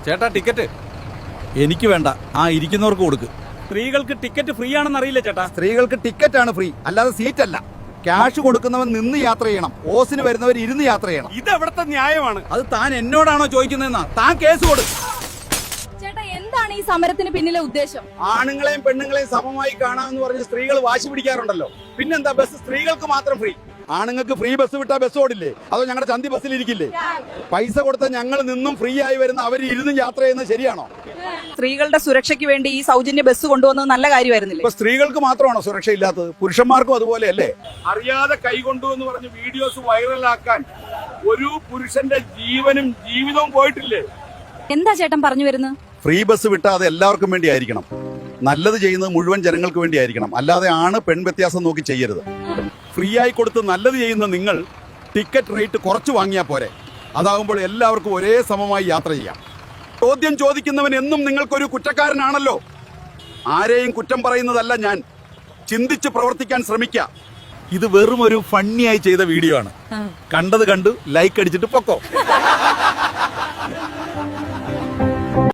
ചേട്ടാ ടിക്കറ്റ്. എനിക്ക് വേണ്ട, ആ ഇരിക്കുന്നവർക്ക് കൊടുക്ക്. സ്ത്രീകൾക്ക് ടിക്കറ്റ് ഫ്രീ ആണെന്ന് അറിയില്ല ചേട്ടാ. സ്ത്രീകൾക്ക് ടിക്കറ്റ് ആണ് ഫ്രീ, അല്ലാതെ സീറ്റ് അല്ല. ക്യാഷ് കൊടുക്കുന്നവൻ നിന്ന് യാത്ര ചെയ്യണം, ഓസിന് വരുന്നവർ ഇരുന്ന് യാത്ര ചെയ്യണം. ഇത് എവിടത്തെ ന്യായമാണ്? അത് താൻ എന്നോടാണോ ചോദിക്കുന്നതെന്നാ? താൻ കേസ് കൊടു. ചേട്ടാ, എന്താണ് ഈ സമരത്തിന് പിന്നിലെ ഉദ്ദേശം? ആണുങ്ങളെയും പെണ്ണുങ്ങളെയും സമമായി കാണാമെന്ന് പറഞ്ഞ് സ്ത്രീകൾ വാശി പിടിക്കാറുണ്ടല്ലോ. പിന്നെന്താ ബസ് സ്ത്രീകൾക്ക് മാത്രം ഫ്രീ? ആണുങ്ങൾക്ക് ഫ്രീ ബസ് വിട്ടാ ബസ് ഓടില്ലേ? അതോ ഞങ്ങളുടെ ചന്തി ബസ്സിൽ ഇരിക്കില്ലേ? പൈസ കൊടുത്ത ഞങ്ങൾ നിന്നും ഫ്രീ ആയി വരുന്ന അവർ ഇരുന്നും യാത്ര ചെയ്യുന്നത് ശരിയാണോ? സ്ത്രീകളുടെ സുരക്ഷയ്ക്ക് വേണ്ടി ഈ സൗജന്യ ബസ് കൊണ്ടുവന്നത് നല്ല കാര്യമായിരുന്നില്ലേ? ഇപ്പൊ സ്ത്രീകൾക്ക് മാത്രമാണോ സുരക്ഷ ഇല്ലാത്തത്? പുരുഷന്മാർക്കും അതുപോലെയല്ലേ? അറിയാതെ കൈകൊണ്ടു എന്ന് പറഞ്ഞ് വീഡിയോസ് വൈറലാക്കാൻ ഒരു പുരുഷന്റെ ജീവനും ജീവിതവും പോയിട്ടില്ലേ? എന്താ ചേട്ടൻ പറഞ്ഞു വരുന്നത്? ഫ്രീ ബസ് വിട്ടാൽ അത് എല്ലാവർക്കും വേണ്ടി ആയിരിക്കണം. നല്ലത് ചെയ്യുന്നത് മുഴുവൻ ജനങ്ങൾക്ക് വേണ്ടി ആയിരിക്കണം. അല്ലാതെ ആണ് പെൺ വ്യത്യാസം നോക്കി ചെയ്യരുത്. ഫ്രീ ആയി കൊടുത്ത് നല്ലത് ചെയ്യുന്ന നിങ്ങൾ ടിക്കറ്റ് റേറ്റ് കുറച്ച് വാങ്ങിയാൽ പോരെ? അതാകുമ്പോൾ എല്ലാവർക്കും ഒരേ സമമായി യാത്ര ചെയ്യാം. ചോദ്യം ചോദിക്കുന്നവൻ എന്നും നിങ്ങൾക്കൊരു കുറ്റക്കാരനാണല്ലോ. ആരെയും കുറ്റം പറയുന്നതല്ല ഞാൻ. ചിന്തിച്ച് പ്രവർത്തിക്കാൻ ശ്രമിക്കുക. ഇത് വെറും ഒരു ഫണ്ണിയായി ചെയ്ത വീഡിയോ ആണ്. കണ്ടത് കണ്ടു ലൈക്ക് അടിച്ചിട്ട് പൊക്കോ.